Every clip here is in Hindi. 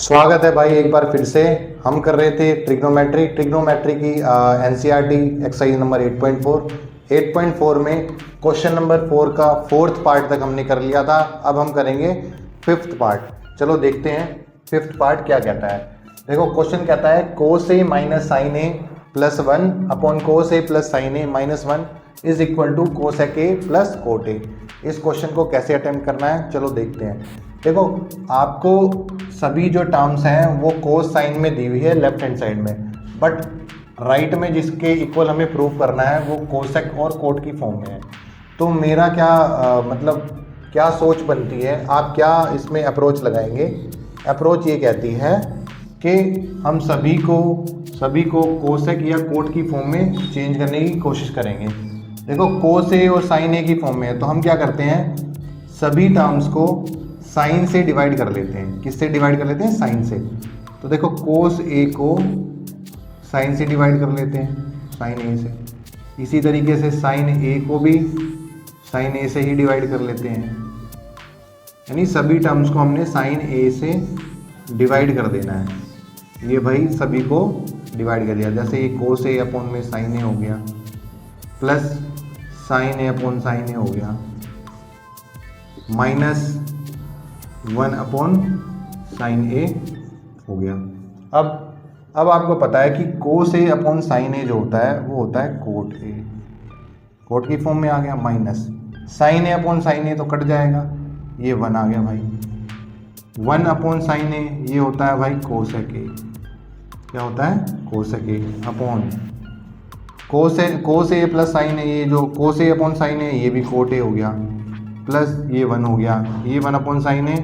स्वागत है भाई एक बार फिर से। हम कर रहे थे ट्रिग्नोमेट्री की एनसीईआरटी एक्सरसाइज नंबर 8.4 में क्वेश्चन नंबर 4 का फोर्थ पार्ट तक हमने कर लिया था। अब हम करेंगे फिफ्थ पार्ट। चलो देखते हैं फिफ्थ पार्ट क्या कहता है। देखो क्वेश्चन कहता है cos A minus sine A plus 1 upon cos A plus sine A minus 1 is equal to cosec A plus cot A. इस क्वेश्चन को कैसे अटेम्प्ट करना है चलो देखते हैं। देखो आपको सभी जो टर्म्स हैं वो कोस साइन में दी हुई है लेफ्ट हैंड साइड में, बट राइट में जिसके इक्वल हमें प्रूव करना है वो कोसेक और कोट की फॉर्म में है। तो मेरा क्या मतलब क्या सोच बनती है, आप क्या इसमें अप्रोच लगाएंगे। अप्रोच ये कहती है कि हम सभी को कोसेक या कोट की फॉर्म में चेंज करने की कोशिश करेंगे। देखो कोस ए और साइन ए की फॉर्म में है तो हम क्या करते हैं, सभी टर्म्स को साइन से डिवाइड कर लेते हैं। किससे डिवाइड कर लेते हैं? साइन से। तो देखो कोस ए को साइन से डिवाइड कर लेते हैं, साइन ए से। इसी तरीके से साइन ए को भी साइन ए से ही डिवाइड कर लेते हैं, यानी सभी टर्म्स को हमने साइन ए से डिवाइड कर देना है। ये भाई सभी को डिवाइड कर दिया। जैसे ये कोस ए अपॉन में साइन ए हो गया, plus sine A upon sine ए हो गया, माइनस 1 अपॉन साइन ए हो गया। अब आपको पता है कि कोस ए अपॉन साइन ए जो होता है वो होता है कोट ए। कोट की फॉर्म में आ गया, minus sine A upon sine A तो कट जाएगा, ये 1 आ गया भाई। 1 अपॉन साइन ए ये होता है भाई कोसेक ए। क्या होता है? Cosec A upon cos A plus sine A, ये जो कोस ए अपॉन साइन ए ये भी कोट ए हो गया, प्लस ये 1 हो गया, ये 1 अपॉन साइन ए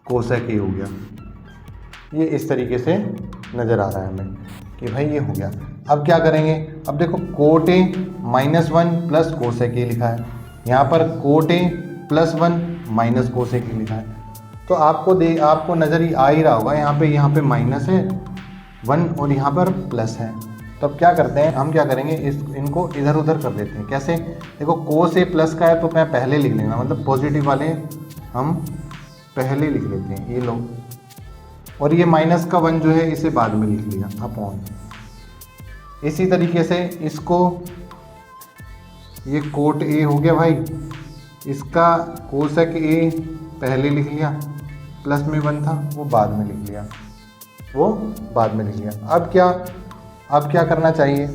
कोसेक ए हो गया। ये इस तरीके से नज़र आ रहा है हमें कि भाई ये हो गया। अब क्या करेंगे, अब देखो cot A minus 1 plus cosec ए लिखा है, यहाँ पर cot A plus 1 minus cosec ए लिखा है। तो आपको नज़र आ ही रहा होगा, यहाँ पे माइनस है 1 और यहाँ पर प्लस है। तो अब क्या करते हैं, हम क्या करेंगे, इनको इधर उधर कर देते हैं। कैसे? देखो कोस ए प्लस का है तो मैं पहले लिख लेना, मतलब पॉजिटिव वाले हम पहले लिख लेते हैं, ये लो। और ये माइनस का 1 जो है इसे बाद में लिख लिया अपॉन। इसी तरीके से इसको, ये कोट ए हो गया भाई, इसका कोसेक ए पहले लिख लिया, प्लस में 1 था वो बाद में लिख लिया, अब क्या करना चाहिए।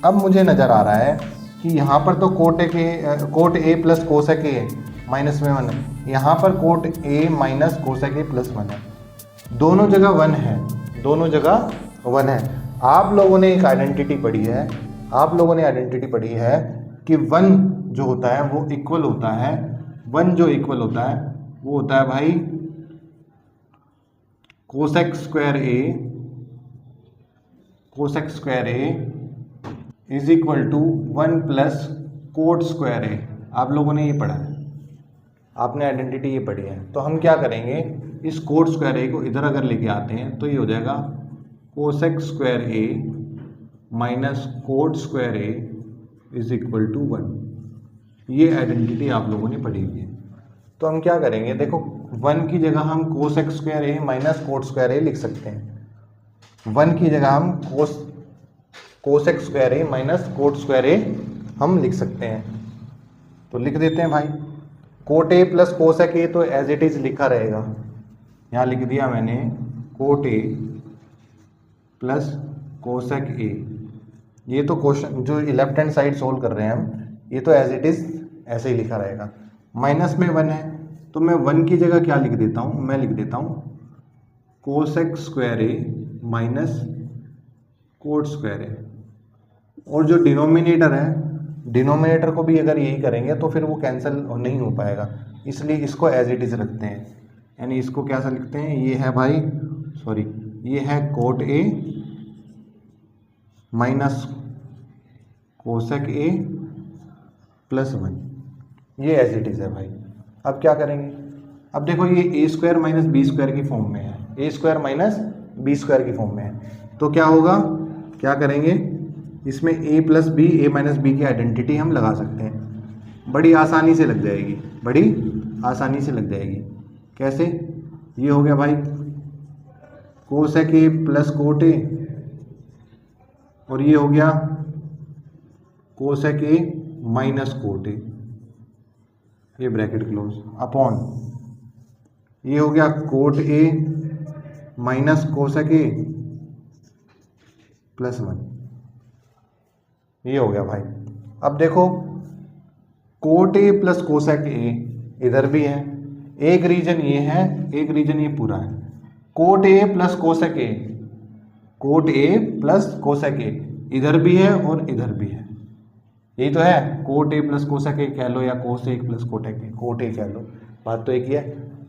अब मुझे नज़र आ रहा है कि यहाँ पर तो cot A plus cosec a minus में 1 है, यहाँ पर cot A minus cosec A plus 1 है। दोनों जगह 1 है। आप लोगों ने एक आइडेंटिटी पढ़ी है, कि 1 जो होता है वो इक्वल होता है, 1 जो इक्वल होता है वो होता है भाई cosec square A is equal to 1 plus cot square A. आप लोगों ने ये पढ़ा है, आपने आइडेंटिटी ये पढ़ी है। तो हम क्या करेंगे, इस कोट स्क्वायर ए को इधर अगर लेके आते हैं तो ये हो जाएगा cosec square a minus cot square A is equal to 1। ये आइडेंटिटी आप लोगों ने पढ़ी हुई है। तो हम क्या करेंगे, देखो 1 की जगह हम cosec square a minus cot square ए लिख सकते हैं। 1 की जगह हम cosec square a minus cot square ए हम लिख सकते हैं। तो लिख देते हैं भाई, कोट ए प्लस कोसेक ए तो एज इट इज लिखा रहेगा, यहाँ लिख दिया मैंने cot A plus cosec a. ये तो क्वेश्चन जो लेफ्ट हैंड साइड सोल्व कर रहे हैं हम, ये तो एज इट इज ऐसे ही लिखा रहेगा। माइनस में 1 है तो मैं 1 की जगह क्या लिख देता हूँ, मैं लिख देता हूँ cosec square a minus cot square ए। और जो डिनोमिनेटर है, डिनोमिनेटर को भी अगर यही करेंगे तो फिर वो कैंसिल नहीं हो पाएगा, इसलिए इसको एज इट इज रखते हैं। यानी इसको कैसा लिखते हैं, ये है भाई ये है cot A minus cosec A plus 1, ये एज इट इज है भाई। अब क्या करेंगे, अब देखो ये a square minus b square की फॉर्म में है, a square minus b square की फॉर्म में है। तो क्या होगा, क्या करेंगे, इसमें a plus b, a minus b की आइडेंटिटी हम लगा सकते हैं। बड़ी आसानी से लग जाएगी। कैसे? ये हो गया भाई कोसेक ए प्लस कोट ए, और ये हो गया cosec a minus cot A, ये ब्रैकेट क्लोज, अपॉन ये हो गया cot A minus cosec A plus 1, ये हो गया भाई। अब देखो कोट ए प्लस कोसेक ए इधर भी है, एक रीजन ये है, एक रीजन ये पूरा है। Cot A plus cosec A, cot A plus cosec ए इधर भी है और इधर भी है, यही तो है। कोट ए प्लस कोसेक ए कह लो या कोस ए प्लस कोट ए कह लो, बात तो एक ही है।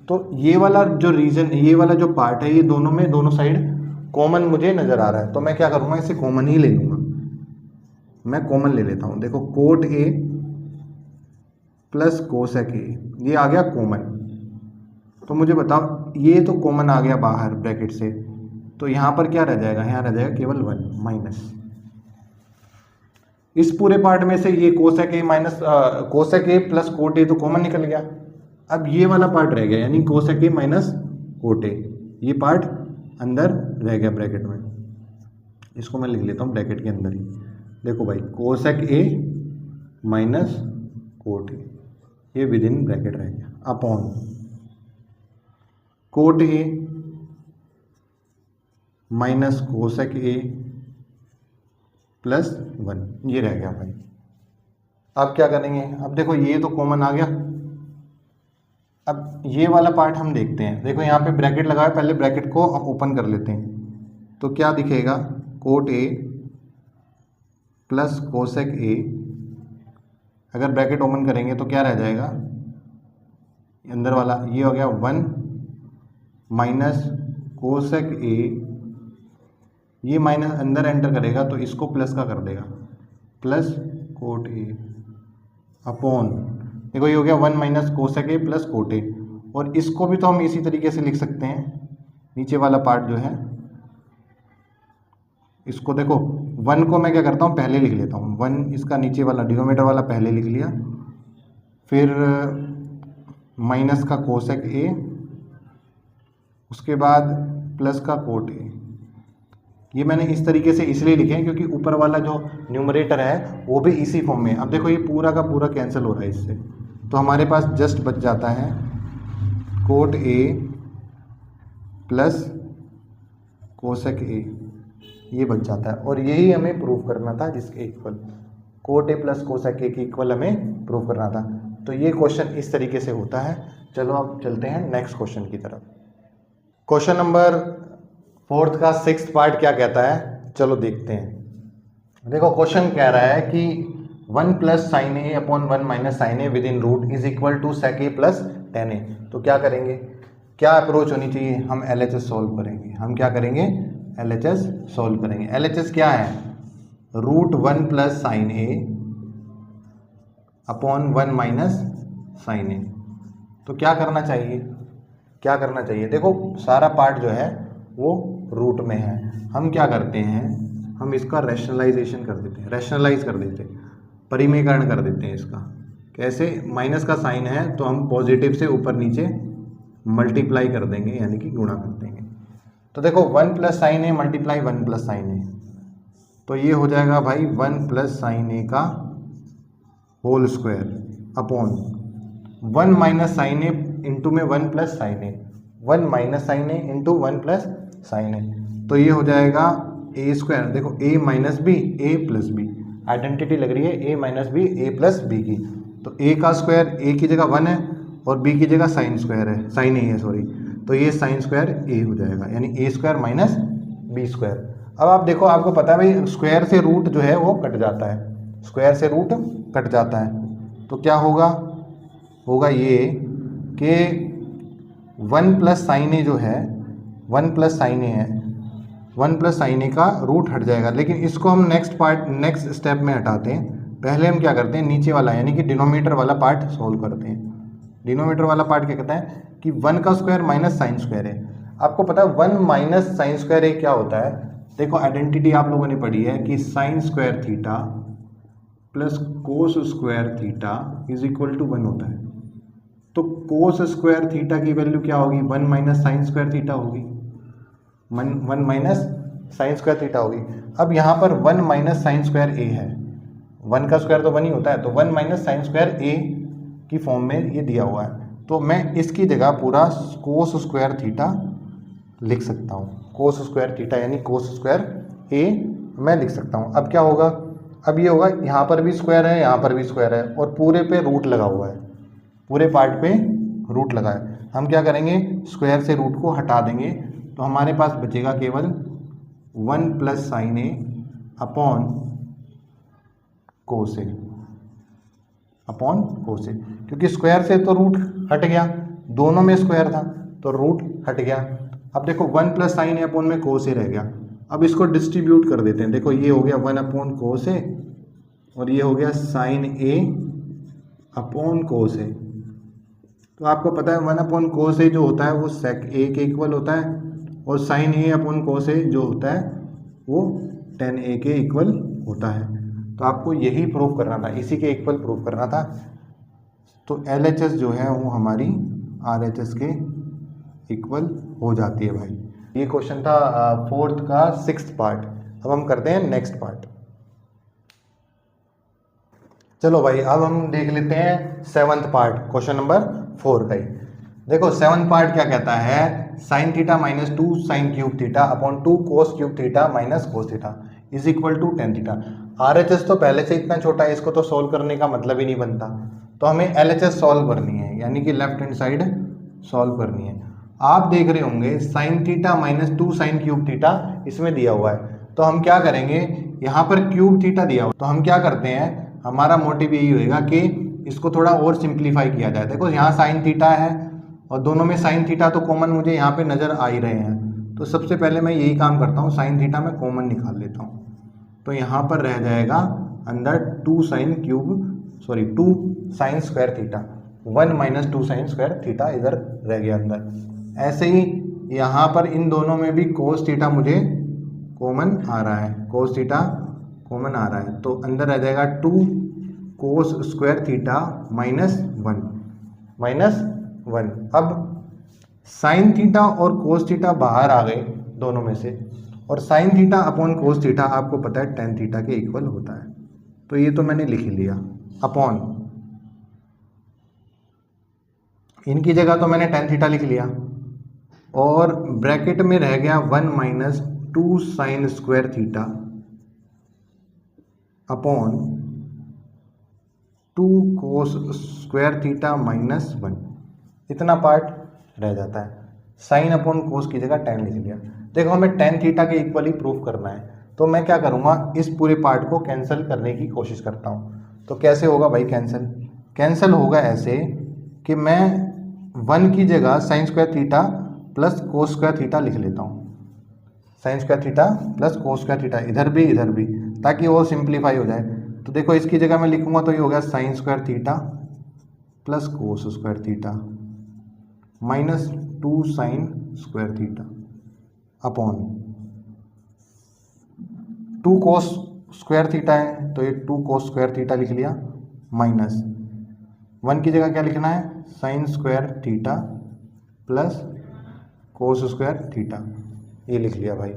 तो ये वाला जो रीजन, ये वाला जो पार्ट है, ये दोनों में दोनों साइड कॉमन मुझे नजर आ रहा है, तो मैं क्या करूँगा, इसे कॉमन ही ले लूँगा। मैं कॉमन ले लेता हूँ। देखो cot A plus cosec a, ये आ गया कॉमन। तो मुझे बताओ, ये तो कॉमन आ गया बाहर ब्रैकेट से, तो यहाँ पर क्या रह जाएगा, यहाँ रह जाएगा केवल 1 माइनस। इस पूरे पार्ट में से ये cosec a minus cosec A plus cot ए तो कॉमन निकल गया। अब ये वाला पार्ट रह गया, यानी cosec a minus cot A, ये पार्ट अंदर रह गया ब्रैकेट में। इसको मैं लिख लेता हूँ ब्रैकेट के अंदर ही। देखो भाई cosec a minus cot A, ये विद इन ब्रैकेट रह गया, upon cot A minus cosec A plus 1, ये रह गया भाई। अब क्या करेंगे, अब देखो ये तो कॉमन आ गया। अब ये वाला पार्ट हम देखते हैं। देखो यहाँ पे ब्रैकेट लगा है, पहले ब्रैकेट को ओपन कर लेते हैं, तो क्या दिखेगा, कोट ए प्लस कोसेक ए। अगर ब्रैकेट ओपन करेंगे तो क्या रह जाएगा, अंदर वाला ये हो गया 1 माइनस कोसेक ए, ये माइनस अंदर एंटर करेगा तो इसको प्लस का कर देगा, प्लस कोट ए अपॉन, देखो ये हो गया 1 minus cosec A plus cot ए। और इसको भी तो हम इसी तरीके से लिख सकते हैं, नीचे वाला पार्ट जो है इसको देखो 1 को मैं क्या करता हूँ, पहले लिख लेता हूँ 1, इसका नीचे वाला डिनोमिनेटर वाला पहले लिख लिया, फिर माइनस का कोसेक ए, उसके बाद प्लस का कोट ए। ये मैंने इस तरीके से इसलिए लिखे हैं क्योंकि ऊपर वाला जो न्यूमरेटर है वो भी इसी फॉर्म में। अब देखो ये पूरा का पूरा कैंसिल हो रहा है इससे, तो हमारे पास जस्ट बच जाता है cot A plus cosec a, ये बच जाता है। और यही हमें प्रूव करना था, जिसके equal cot A plus cosec ए के इक्वल हमें प्रूव करना था। तो ये क्वेश्चन इस तरीके से होता है। चलो अब चलते हैं नेक्स्ट क्वेश्चन की तरफ। क्वेश्चन नंबर 4 का 6th पार्ट क्या कहता है, चलो देखते हैं। देखो क्वेश्चन कह रहा है कि 1 plus sine A upon 1 minus sine A within root is equal to sec A plus tan A. तो क्या करेंगे, क्या अप्रोच होनी चाहिए, हम LHS सॉल्व करेंगे। हम क्या करेंगे, LHS सॉल्व करेंगे। LHS क्या है, root 1 plus sine A upon 1 minus sine A. तो क्या करना चाहिए, क्या करना चाहिए, देखो सारा पार्ट जो है वो रूट में है। हम क्या करते हैं, हम इसका रैशनलाइजेशन कर देते हैं, रैशनलाइज कर देते हैं, परिमेयकरण कर देते हैं इसका। कैसे, माइनस का साइन है तो हम पॉजिटिव से ऊपर नीचे मल्टीप्लाई कर देंगे, यानी कि गुणा कर देंगे। तो देखो 1 plus sine A multiply 1 plus sine A, तो ये हो जाएगा भाई 1 प्लस साइन ए का whole square upon 1 minus sine ए इंटू में 1 plus sine A, 1 minus sine A into 1 plus sine A. तो ये हो जाएगा ए स्क्वायर, देखो A minus B A plus B, identity लग रही है A minus B A plus B की। तो ए का स्क्वायर, ए की जगह 1 है और बी की जगह साइन स्क्वायर है, साइन ए है सॉरी, तो ये साइन स्क्वायर ए हो जाएगा, यानी ए स्क्वायर माइनस बी स्क्वायर। अब आप देखो, आपको पता है भाई स्क्वायर से रूट जो है वो कट जाता है, स्क्वायर से रूट कट जाता है। तो क्या होगा, होगा ये कि 1 प्लस साइन ए जो है, 1 प्लस साइन ए है, 1 प्लस साइन ए का रूट हट जाएगा। लेकिन इसको हम नेक्स्ट स्टेप में हटाते हैं। पहले हम क्या करते हैं, नीचे वाला यानी कि डिनोमिनेटर वाला पार्ट सॉल्व करते हैं। डिनोमिनेटर वाला पार्ट क्या कहता है कि 1 का स्क्वायर माइनस साइन स्क्वायर है। आपको पता है 1 माइनस साइन स्क्वायर ए क्या होता है, देखो आइडेंटिटी आप लोगों ने पढ़ी है कि sine square theta plus cos square theta is equal to 1 होता है। तो कोस स्क्वायर थीटा की वैल्यू क्या होगी, 1 माइनस साइन स्क्वायर थीटा होगी। One minus sine square theta होगी। अब यहाँ पर 1 माइनस साइन स्क्वायर ए है, 1 का स्क्वायर तो 1 ही होता है, तो 1 माइनस साइन स्क्वायर ए की फॉर्म में ये दिया हुआ है। तो मैं इसकी जगह पूरा कोस स्क्वायर थीटा लिख सकता हूँ, कोस स्क्वायर थीटा यानी कोस स्क्वायर ए मैं लिख सकता हूँ। अब क्या होगा, अब ये होगा यहाँ पर भी स्क्वायर है, यहाँ पर भी स्क्वायर है, और पूरे पे रूट लगा हुआ है, पूरे पार्ट पे रूट लगा है। हम क्या करेंगे, स्क्वायर से रूट को हटा देंगे, तो हमारे पास बचेगा केवल 1 plus sine A upon cos A, upon cos ए, क्योंकि स्क्वायर से तो रूट हट गया, दोनों में स्क्वायर था तो रूट हट गया। अब देखो 1 प्लस साइन ए अपॉन में कोस ए रह गया। अब इसको डिस्ट्रीब्यूट कर देते हैं, देखो ये हो गया 1 अपॉन कोस ए और ये हो गया साइन ए अपॉन कोस ए। तो आपको पता है 1 अपॉन कोस ए जो होता है वो सेक ए के इक्वल होता है, और साइन ए अपॉन कोस ए जो होता है वो टेन ए के इक्वल होता है। तो आपको यही प्रूफ करना था, इसी के इक्वल प्रूफ करना था। तो एल एच एस जो है वो हमारी आर एच एस के इक्वल हो जाती है भाई। ये क्वेश्चन था 4th का 6th पार्ट। अब हम करते हैं नेक्स्ट पार्ट। चलो भाई अब हम देख लेते हैं 7th पार्ट, क्वेश्चन नंबर 4 का ही। देखो 7th पार्ट क्या कहता है, sine theta minus 2 sine cube theta upon 2 cos cube theta minus cos theta is equal to tan theta. R H S तो पहले से इतना छोटा है, इसको तो सॉल्व करने का मतलब ही नहीं बनता, तो हमें एल एच एस सॉल्व करनी है, यानी कि लेफ्ट हैंड साइड सॉल्व करनी है। आप देख रहे होंगे sign theta minus 2 sine cube theta इसमें दिया हुआ है, तो हम क्या करेंगे, यहाँ पर क्यूब थीटा दिया हुआ, तो हम क्या करते हैं, हमारा मोटिव यही होएगा कि इसको थोड़ा और सिंप्लीफाई किया जाए। देखो यहाँ साइन थीटा है और दोनों में साइन थीटा तो कॉमन मुझे यहाँ पे नज़र आ ही रहे हैं, तो सबसे पहले मैं यही काम करता हूँ, साइन थीटा मैं कॉमन निकाल लेता हूँ। तो यहाँ पर रह जाएगा अंदर 2 sine square theta, 1 minus 2 sine square theta इधर रह गया अंदर। ऐसे ही यहाँ पर इन दोनों में भी कोस थीटा मुझे कॉमन आ रहा है, कोस थीटा कॉमन आ रहा है, तो अंदर रह जाएगा 2 कोस स्क्वायर थीटा माइनस 1। अब साइन थीटा और कोस थीटा बाहर आ गए दोनों में से, और sine theta upon cos theta आपको पता है टेन थीटा के इक्वल होता है, तो ये तो मैंने लिख लिया अपॉन, इनकी जगह तो मैंने टेन थीटा लिख लिया, और ब्रैकेट में रह गया 1 minus 2 sine square theta upon 2 cos square theta minus 1, इतना पार्ट रह जाता है। साइन अपॉन कोस की जगह टेन लिख लिया। देखो हमें टेन थीटा के इक्वल ही प्रूफ करना है, तो मैं क्या करूँगा, इस पूरे पार्ट को कैंसिल करने की कोशिश करता हूँ। तो कैसे होगा भाई कैंसिल होगा ऐसे कि मैं 1 की जगह sign square theta plus cos square theta लिख लेता हूँ, sign square theta plus cos square theta इधर भी, ताकि वो सिंप्लीफाई हो जाए। तो देखो इसकी जगह मैं लिखूँगा तो ये हो गया sign square theta plus cos square theta minus 2 sine square theta upon 2 cos square theta है, तो ये 2 कोस स्क्वायर थीटा लिख लिया, माइनस 1 की जगह क्या लिखना है, sign square theta plus cos square theta, ये लिख लिया भाई।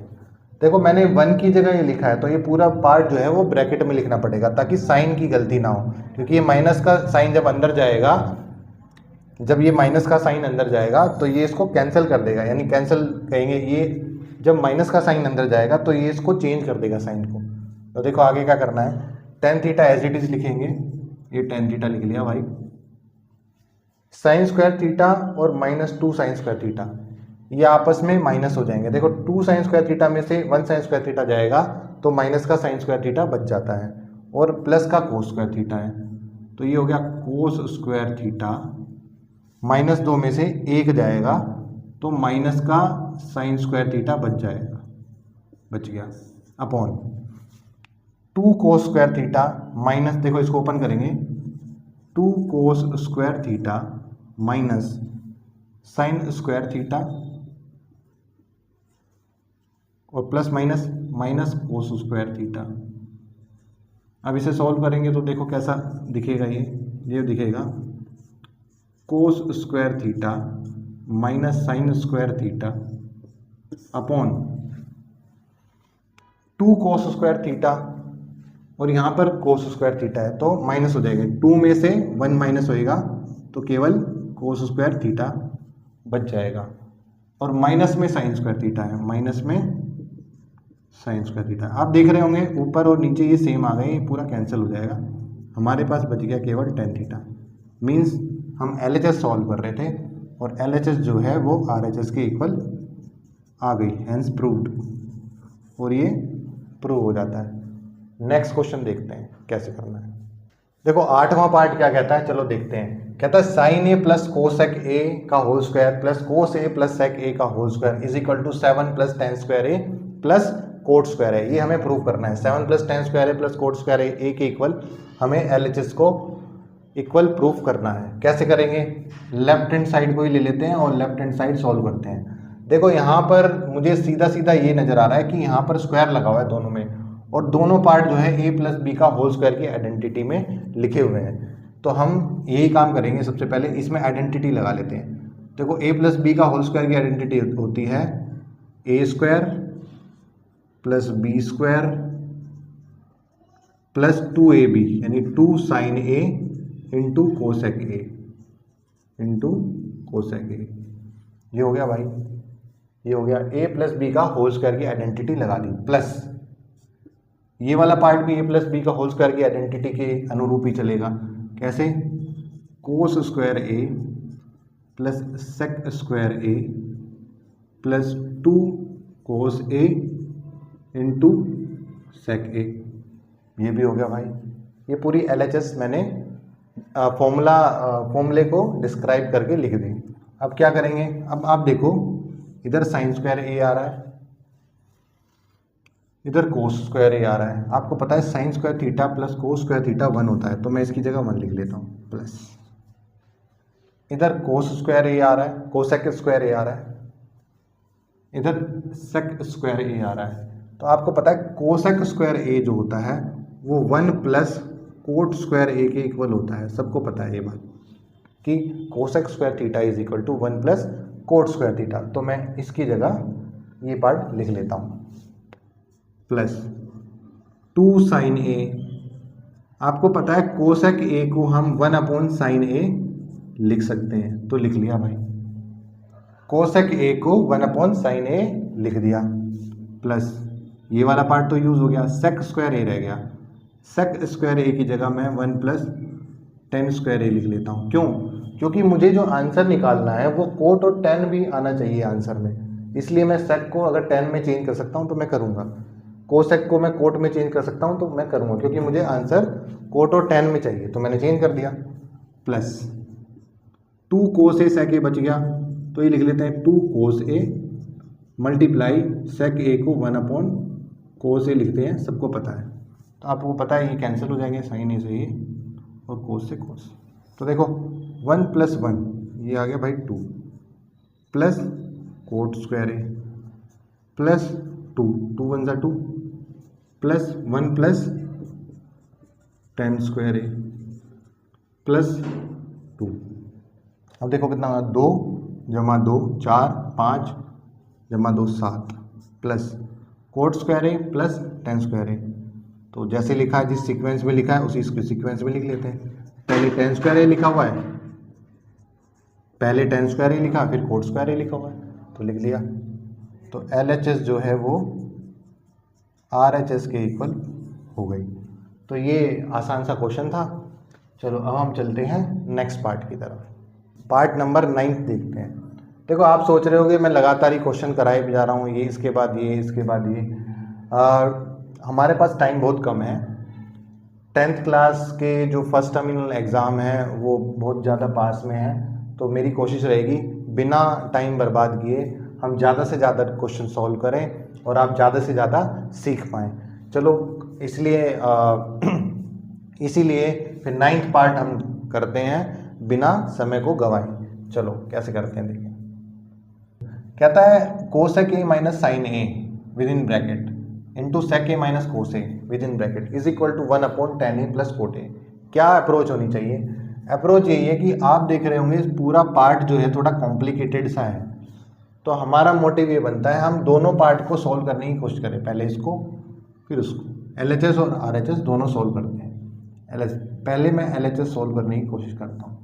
देखो मैंने 1 की जगह ये लिखा है, तो ये पूरा पार्ट जो है वो ब्रैकेट में लिखना पड़ेगा ताकि साइन की गलती ना हो, क्योंकि ये माइनस का साइन जब अंदर जाएगा, जब ये माइनस का साइन अंदर जाएगा तो ये इसको कैंसिल कर देगा, यानी कैंसिल कहेंगे, ये जब माइनस का साइन अंदर जाएगा तो ये इसको चेंज कर देगा साइन को। तो देखो आगे क्या करना है, tan theta as it is लिखेंगे, ये टेन थीटा लिख लिया भाई, साइन स्क्वायर थीटा और माइनस 2 साइन स्क्वायर थीटा ये आपस में माइनस हो जाएंगे। देखो 2 साइन स्क्वायर थीटा में से 1 साइन स्क्वायर थीटा जाएगा तो माइनस का साइन स्क्वायर थीटा बच जाता है, और प्लस का कोस स्क्वायर थीटा है, तो ये हो गया कोस स्क्वायर थीटा, माइनस 2 में से 1 जाएगा तो माइनस का साइन स्क्वायर थीटा बच गया, upon 2 cos square theta minus, देखो इसको ओपन करेंगे, 2 cos square theta minus sine square theta और plus minus cos square theta. अब इसे सॉल्व करेंगे तो देखो कैसा दिखेगा, ये दिखेगा कोस square theta minus sine square theta upon 2 cos square theta, और यहाँ पर cos स्क्वायर थीटा है तो माइनस हो जाएगा, 2 में से 1 माइनस होएगा तो केवल cos स्क्वायर थीटा बच जाएगा, और माइनस में साइन स्क्वायर थीटा है, माइनस में साइन स्क्वायर थीटा। आप देख रहे होंगे ऊपर और नीचे ये सेम आ गए, ये पूरा कैंसिल हो जाएगा, हमारे पास बच गया केवल tan थीटा। मीन्स हम LHS सॉल्व कर रहे थे और LHS जो है वो RHS के इक्वल आ गई, हेंस प्रूव्ड, और ये प्रूव हो जाता है। नेक्स्ट क्वेश्चन देखते हैं कैसे करना है। देखो 8वां पार्ट क्या कहता है, चलो देखते हैं। कहता है sine A plus cosec a का whole square plus cos A plus sec a का whole square is equal to 7 plus tan square a plus cot square है। ये हमें प्रूव करना है। 7 plus tan square a plus cot square a के इक्वल हमें LHS को इक्वल प्रूफ करना है। कैसे करेंगे, लेफ्ट हैंड साइड को ही ले लेते हैं और लेफ्ट हैंड साइड सॉल्व करते हैं। देखो यहाँ पर मुझे सीधा सीधा ये नजर आ रहा है कि यहाँ पर स्क्वायर लगा हुआ है दोनों में, और दोनों पार्ट जो है a प्लस बी का होल स्क्वायर की आइडेंटिटी में लिखे हुए हैं। तो हम यही काम करेंगे, सबसे पहले इसमें आइडेंटिटी लगा लेते हैं। देखो a प्लस बी का होल स्क्वायर की आइडेंटिटी होती है a square plus b square plus 2ab, यानी 2 sine A into cosec a into cosec a. ये हो गया भाई, ये हो गया a प्लस बी का होल स्क्वायर की आइडेंटिटी लगा दी, प्लस ये वाला पार्ट भी a प्लस बी का होल स्क्वायर की आइडेंटिटी के अनुरूप ही चलेगा। कैसे, cos square a plus sec square a plus 2 cos A into sec ए। ये भी हो गया भाई। ये पूरी LHS मैंने फॉर्मूले को डिस्क्राइब करके लिख दी। अब क्या करेंगे, अब आप देखो इधर साइन स्क्वायर ए आ रहा है, इधर कोस स्क्वायर ए आ रहा है। आपको पता है sign square theta plus cos square theta 1 होता है, तो मैं इसकी जगह 1 लिख लेता हूँ, प्लस इधर कोस स्क्वायर ए आ रहा है, कोसेक स्क्वायर ए आ रहा है, इधर सेक स्क्वायर ए आ रहा है। तो आपको पता है कोसेक स्क्वायर ए जो होता है वो 1 प्लस कोट स्क्वायर ए के इक्वल होता है। सबको पता है ये बात कि cosec square theta is equal to 1 plus cot square theta. तो मैं इसकी जगह ये पार्ट लिख लेता हूँ, प्लस 2 साइन ए। आपको पता है कोसेक ए को हम 1 अपॉन साइन ए लिख सकते हैं, तो लिख लिया भाई, कोसेक ए को 1 अपॉन साइन ए लिख दिया, प्लस ये वाला पार्ट तो यूज हो गया, सेक स्क्वायर ए रह गया। सेक स्क्वायर ए की जगह मैं 1 प्लस टेन स्क्वायर ए लिख लेता हूँ। क्यों, क्योंकि मुझे जो आंसर निकालना है वो कोट और टेन भी आना चाहिए आंसर में, इसलिए मैं सेक को अगर 10 में चेंज कर सकता हूँ तो मैं करूँगा, कोसेक को मैं कोट में चेंज कर सकता हूँ तो मैं करूँगा, क्योंकि मुझे आंसर कोट और 10 में चाहिए, तो मैंने चेंज कर दिया। प्लस 2 कोस ए सेक ए बच गया, तो ये लिख लेते हैं 2 कोस ए मल्टीप्लाई सेक ए को 1 अपॉन कोस ए लिखते हैं, सबको पता है। तो आपको पता है ये कैंसिल हो जाएंगे, साइन ए से ये और कोस से कोस। तो देखो 1 प्लस 1 ये आ गया भाई 2 plus cot square a plus 2 2 1 ज़ा 2 plus 1 plus tan square a plus 2। अब देखो कितना 2 जमा 2 4 5 जमा 2 7 plus cot square a plus tan square ए। तो जैसे लिखा है, जिस सीक्वेंस में लिखा है उसी सीक्वेंस में लिख लेते हैं। पहले टेन स्क्वायर ए लिखा हुआ है, पहले टेन स्क्वायर ए लिखा, फिर कोट स्क्वायर ए लिखा हुआ है, तो लिख लिया। तो LHS जो है वो RHS के इक्वल हो गई। तो ये आसान सा क्वेश्चन था। चलो अब हम चलते हैं नेक्स्ट पार्ट की तरफ। पार्ट नंबर 9 देखते हैं। देखो आप सोच रहे होगे मैं लगातार ही क्वेश्चन कराए भी जा रहा हूँ, ये इसके बाद ये इसके बाद ये। हमारे पास टाइम बहुत कम है। 10th क्लास के जो फर्स्ट टर्मिनल एग्ज़ाम है वो बहुत ज़्यादा पास में है, तो मेरी कोशिश रहेगी बिना टाइम बर्बाद किए हम ज़्यादा से ज़्यादा क्वेश्चन सॉल्व करें और आप ज़्यादा से ज़्यादा सीख पाएँ। चलो इसीलिए फिर 9th पार्ट हम करते हैं बिना समय को गवाए। चलो कैसे करते हैं देखिए। कहता है cosec a minus sine A within bracket into sec a minus cos a within bracket is equal to 1 upon tan a plus cot a. क्या अप्रोच होनी चाहिए? अप्रोच यही है कि आप देख रहे होंगे पूरा पार्ट जो है थोड़ा कॉम्प्लिकेटेड सा है, तो हमारा मोटिव ये बनता है हम दोनों पार्ट को सॉल्व करने की कोशिश करें, पहले इसको फिर उसको। LHS और RHS दोनों सॉल्व करते हैं। पहले मैं LHS सॉल्व करने की कोशिश करता हूँ।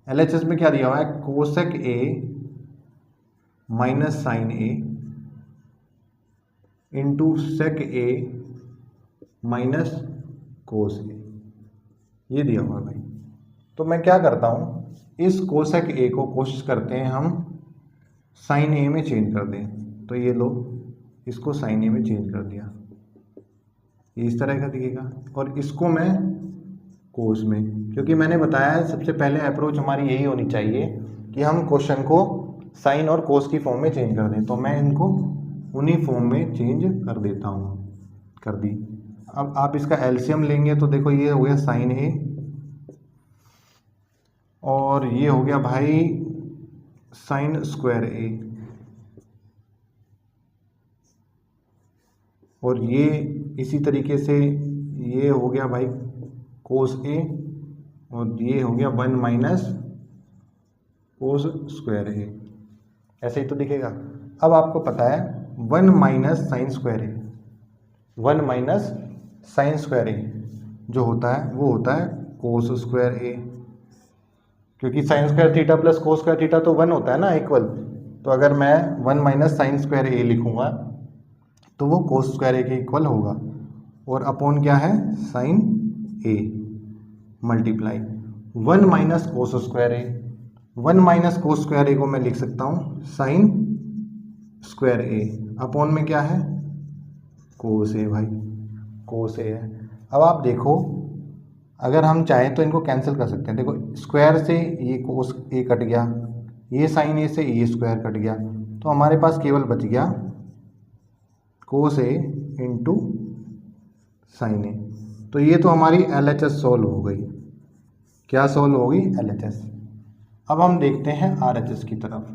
LHS में क्या दिया हुआ है, cosec A minus sine A into sec A minus cos A, ये दिया हुआ है भाई। तो मैं क्या करता हूँ, इस कोसेक A को कोशिश करते हैं हम साइन A में चेंज कर दें। तो ये लो, इसको साइन A में चेंज कर दिया, ये इस तरह का दिखेगा। और इसको मैं कोस में, क्योंकि मैंने बताया सबसे पहले अप्रोच हमारी यही होनी चाहिए कि हम क्वेश्चन को साइन और कोस की फॉर्म में चेंज कर दें। तो मैं इनको उन्हीं फॉर्म में चेंज कर देता हूँ, कर दी। अब आप इसका एलसीएम लेंगे तो देखो ये हो गया साइन A और ये हो गया भाई साइन स्क्वायर A, और ये इसी तरीके से ये हो गया भाई कोस A, और ये हो गया 1 माइनस कोस स्क्वायर A, ऐसे ही तो दिखेगा। अब आपको पता है 1 minus sine square A, 1 minus sine square A जो होता है वो होता है कोस स्क्वायर A, क्योंकि sign square theta plus cos square theta तो 1 होता है ना, इक्वल। तो अगर मैं 1 माइनस साइन स्क्वायर A लिखूंगा तो वो कोस स्क्वायर A के इक्वल होगा, और अपॉन क्या है sine A multiply 1 minus cos square A। 1 minus cos square A को मैं लिख सकता हूँ साइन स्क्वायर A, अपॉन में क्या है कोस A भाई, कोस A है। अब आप देखो अगर हम चाहें तो इनको कैंसिल कर सकते हैं। देखो स्क्वायर से ये कोस A कट गया, ये साइन A से ये स्क्वायर कट गया, तो हमारे पास केवल बच गया कोस A इंटू साइन A। तो ये तो हमारी LHS सॉल्व हो गई। क्या सॉल्व होगी, LHS। अब हम देखते हैं RHS की तरफ,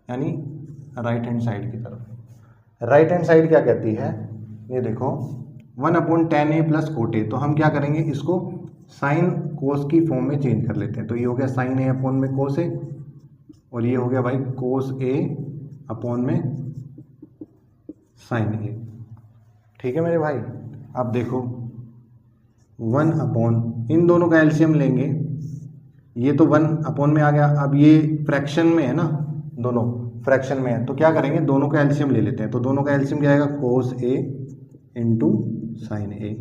यानी राइट हैंड साइड की तरफ। राइट हैंड साइड क्या कहती है, ये देखो 1/10A प्लस कोट A। तो हम क्या करेंगे, इसको साइन कोस की फॉर्म में चेंज कर लेते हैं। तो ये हो गया साइन A अपॉन में कोस A, और ये हो गया भाई कोस A अपॉन में साइन A। ठीक है मेरे भाई। अब देखो 1 अपॉन, इन दोनों का एलसीएम लेंगे, ये तो 1 अपॉन में आ गया। अब ये फ्रैक्शन में है ना, दोनों फ्रैक्शन में है, तो क्या करेंगे दोनों का एलसीएम ले लेते हैं। तो दोनों का एलसीएम क्या आएगा, कोस A इंटू साइन A।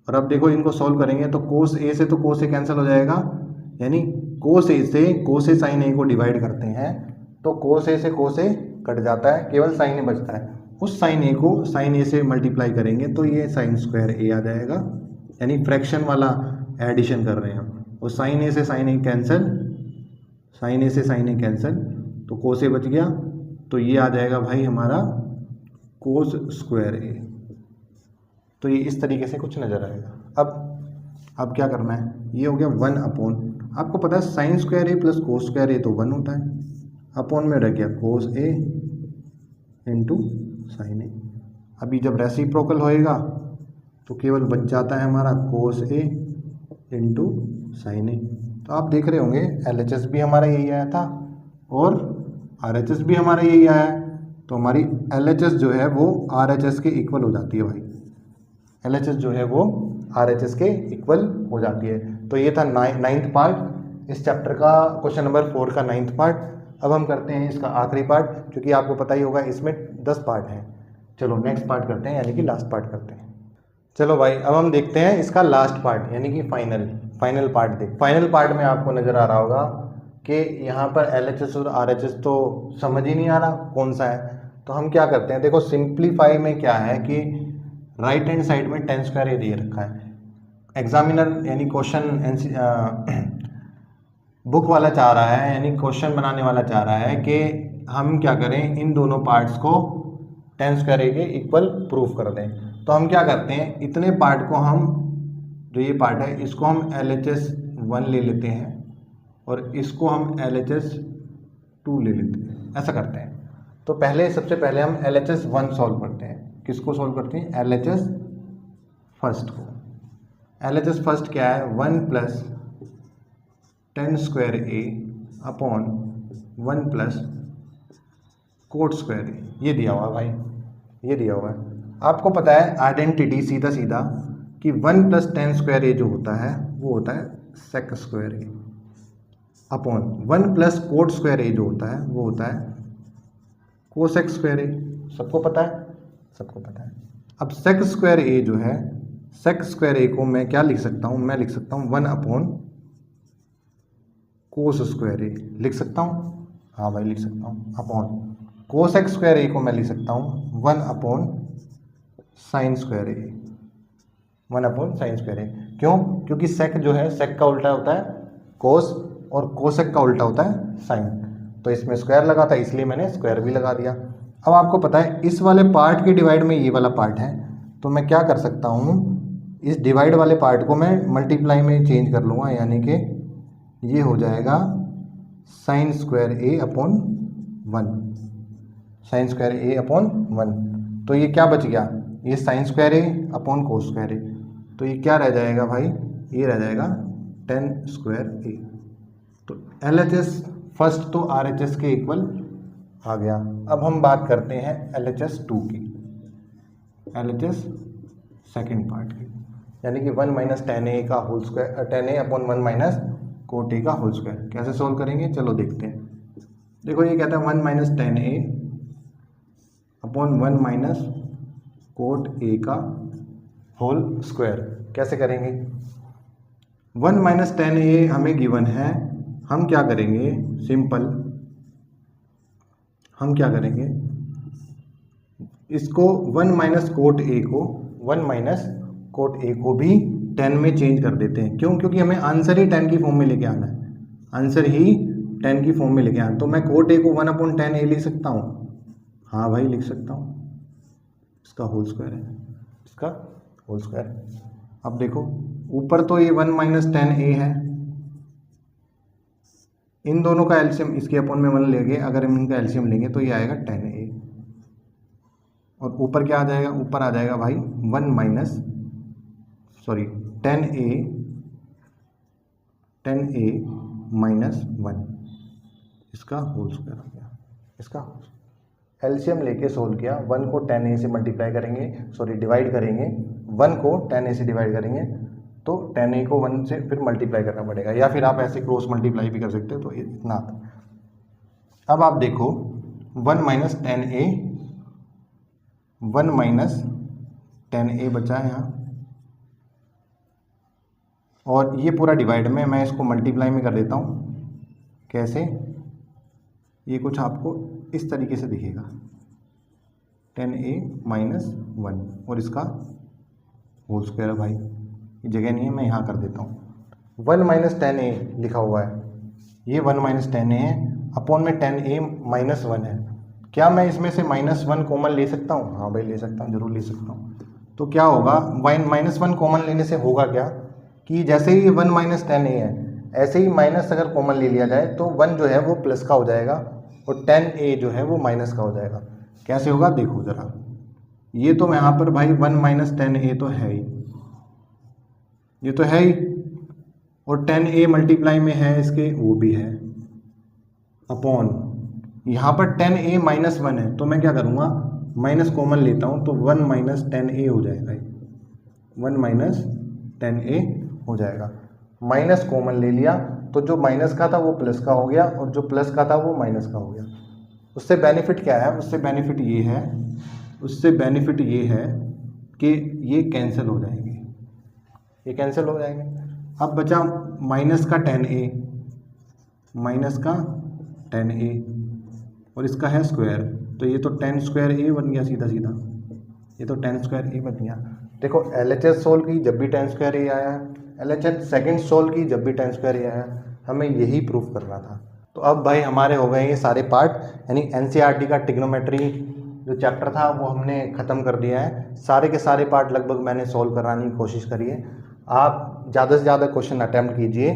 और अब देखो इनको सॉल्व करेंगे तो कोस A से तो कोस A कैंसिल हो जाएगा, यानी कोस A से कोस A साइन A को डिवाइड करते हैं तो कोस A से कोस A कट जाता है, केवल साइन A बचता है। उस साइन A को साइन A से मल्टीप्लाई करेंगे तो ये साइन स्क्वायर A आ जाएगा, यानी फ्रैक्शन वाला एडिशन कर रहे हैं हम। और साइन A से sine A cancel, sine A से साइन A कैंसिल, तो कोस A बच गया, तो ये आ जाएगा भाई हमारा कोस स्क्वायर A। तो ये इस तरीके से कुछ नज़र आएगा। अब क्या करना है, ये हो गया 1 अपॉन, आपको पता है sine square A plus cos square A तो 1 होता है, अपॉन में रह गया कोस A इंटू साइन A। अभी जब रेसिप्रोकल होएगा तो केवल बच जाता है हमारा कोस A इंटू साइन A। तो आप देख रहे होंगे LHS भी हमारा यही आया था और RHS भी हमारा यही आया है। तो हमारी LHS जो है वो RHS के इक्वल हो जाती है भाई, LHS जो है वो RHS के इक्वल हो जाती है। तो ये था 9th पार्ट इस चैप्टर का, क्वेश्चन नंबर 4 का 9th पार्ट। अब हम करते हैं इसका आखिरी पार्ट, क्योंकि आपको पता ही होगा इसमें 10 पार्ट हैं। चलो नेक्स्ट पार्ट करते हैं, यानी कि लास्ट पार्ट करते हैं। चलो भाई अब हम देखते हैं इसका लास्ट पार्ट, यानी कि फाइनल पार्ट। देख फाइनल पार्ट में आपको नज़र आ रहा होगा कि यहाँ पर LHS और RHS तो समझ ही नहीं आ रहा कौन सा है। तो हम क्या करते हैं, देखो सिंप्लीफाई में क्या है कि राइट हैंड साइड में टेन स्क्वायर ए दे रखा है। एग्जामिनर यानी क्वेश्चन बुक वाला चाह रहा है, यानी क्वेश्चन बनाने वाला चाह रहा है कि हम क्या करें, इन दोनों पार्ट्स को टेन स्क्वायर ए के इक्वल प्रूफ कर दें। तो हम क्या करते हैं, इतने पार्ट को हम, जो ये पार्ट है इसको हम LHS 1 ले लेते हैं और इसको हम LHS 2 ले लेते हैं, ऐसा करते हैं। तो सबसे पहले हम LHS 1 सॉल्व करते हैं। किसको सॉल्व करते हैं, LHS फर्स्ट को। LHS फर्स्ट क्या है, 1 प्लस टेन स्क्वायर ए अपॉन 1 प्लस कोट स्क्वायर ए, ये दिया हुआ है भाई, ये दिया हुआ है। आपको पता है आइडेंटिटी सीधा सीधा कि 1 + tan स्क्वायर ए जो होता है वो होता है sec स्क्वायर ए अपॉन 1 + कोट स्क्वायर ए जो होता है वो होता है कोसेक स्क्वायर ए। सबको पता है, सबको पता है। अब सेक स्क्वायर ए जो है, सेक स्क्वायर ए को मैं क्या लिख सकता हूँ, मैं लिख सकता हूँ 1 अपॉन कोस स्क्वायर ए, लिख सकता हूँ, हाँ भाई लिख सकता हूँ, अपॉन कोसेक स्क्वायर ए को मैं लिख सकता हूँ 1 अपॉन साइन स्क्वायर ए, 1 अपॉन साइन स्क्वायर ए। क्यों? क्योंकि सेक जो है, सेक का उल्टा होता है कोस और कोसेक का उल्टा होता है साइन, तो इसमें स्क्वायर लगा था इसलिए मैंने स्क्वायर भी लगा दिया। अब आपको पता है इस वाले पार्ट के डिवाइड में ये वाला पार्ट है, तो मैं क्या कर सकता हूँ, इस डिवाइड वाले पार्ट को मैं मल्टीप्लाई में चेंज कर लूँगा, यानी कि ये हो जाएगा साइन स्क्वायर ए अपॉन 1, साइन स्क्वायर ए अपॉन 1। तो ये क्या बच गया, ये साइन स्क्वायर ए अपॉन कोस स्क्वायर ए, तो ये क्या रह जाएगा भाई, ये रह जाएगा tan स्क्वायर ए। तो LHS फर्स्ट तो RHS के इक्वल आ गया। अब हम बात करते हैं LHS 2 की, LHS सेकेंड पार्ट की, यानी कि 1 - tan A का whole square, tan A upon 1 - cot A का होल स्क्वायर। कैसे सोल्व करेंगे, चलो देखते हैं। देखो ये कहता है 1 - tan A upon 1 - cot A का होल स्क्वायर। कैसे करेंगे, 1 - tan A हमें गिवन है, हम क्या करेंगे, सिंपल हम क्या करेंगे, इसको 1 - कोट A को 1 - कोट A को भी tan में चेंज कर देते हैं। क्यों? क्योंकि हमें आंसर ही tan की फॉर्म में लेके आना है, आंसर ही tan की फॉर्म में लेके आना। तो मैं कोट A को 1 अपॉन tan A लिख सकता हूँ, हाँ भाई लिख सकता हूँ, इसका होल स्क्वायर है, इसका होल स्क्वायर। अब देखो ऊपर तो ये 1 - tan A है, इन दोनों का एलसीएम इसके अपॉन में 1 लेंगे, अगर हम इनका एलसीएम लेंगे तो ये आएगा tan A, और ऊपर क्या आ जाएगा, ऊपर आ जाएगा भाई tan A -1, इसका होल स्क्वायर आ गया, इसका एलसीएम लेके सोल्व किया। 1 को tan A से मल्टीप्लाई करेंगे, डिवाइड करेंगे, 1 को tan A से डिवाइड करेंगे तो tan A को 1 से फिर मल्टीप्लाई करना पड़ेगा, या फिर आप ऐसे क्रॉस मल्टीप्लाई भी कर सकते हो, तो इतना आता। अब आप देखो 1 - tan A, 1 - tan A बचा है यहाँ, और ये पूरा डिवाइड में मैं इसको मल्टीप्लाई में कर देता हूँ। कैसे, ये कुछ आपको इस तरीके से दिखेगा, tan A -1 और इसका होल स्क्वायर है भाई, ये जगह नहीं है, मैं यहाँ कर देता हूँ। 1 - tan A लिखा हुआ है, ये 1 - tan A है, अपॉन में tan A -1 है। क्या मैं इसमें से -1 कॉमन ले सकता हूँ? हाँ भाई ले सकता हूँ, जरूर ले सकता हूँ। तो क्या होगा, -1 कॉमन लेने से होगा क्या कि जैसे ही 1 - tan A है, ऐसे ही माइनस अगर कॉमन ले लिया जाए तो 1 जो है वो प्लस का हो जाएगा और tan A जो है वो माइनस का हो जाएगा। कैसे होगा देखो ज़रा, ये तो यहाँ पर भाई 1 - tan A तो है ही, ये तो है ही, और tan A मल्टीप्लाई में है इसके, वो भी है, अपॉन यहाँ पर tan A -1 है, तो मैं क्या करूँगा, माइनस कॉमन लेता हूँ तो 1 - tan A हो जाएगा, 1 - tan A हो जाएगा। माइनस कॉमन ले लिया तो जो माइनस का था वो प्लस का हो गया, और जो प्लस का था वो माइनस का हो गया। उससे बेनिफिट क्या है, उससे बेनिफिट ये है, उससे बेनिफिट ये है कि ये कैंसिल हो जाएंगे, ये कैंसिल हो जाएंगे। अब बचा माइनस का tan A, माइनस का tan A, और इसका है स्क्वायर, तो ये तो tan स्क्वायर A बन गया सीधा सीधा, ये तो tan स्क्वायर A बन गया। देखो LHS सोल्व की जब भी tan स्क्वायर A आया है, LHS सेकंड सोल्व की जब भी tan स्क्वायर A आया है, हमें यही प्रूफ करना था। तो अब भाई हमारे हो गए ये सारे पार्ट, यानी NCERT का ट्रिग्नोमेट्री जो चैप्टर था वो हमने ख़त्म कर दिया है। सारे के सारे पार्ट लगभग मैंने सोल्व कराने की कोशिश करी है। आप ज़्यादा से ज़्यादा क्वेश्चन अटैम्प्ट कीजिए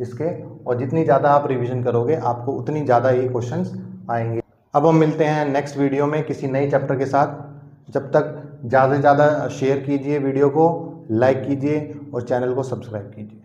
इसके, और जितनी ज़्यादा आप रिवीजन करोगे आपको उतनी ज़्यादा ये क्वेश्चंस आएंगे। अब हम मिलते हैं नेक्स्ट वीडियो में किसी नए चैप्टर के साथ। जब तक ज़्यादा से ज़्यादा शेयर कीजिए वीडियो को, लाइक कीजिए और चैनल को सब्सक्राइब कीजिए।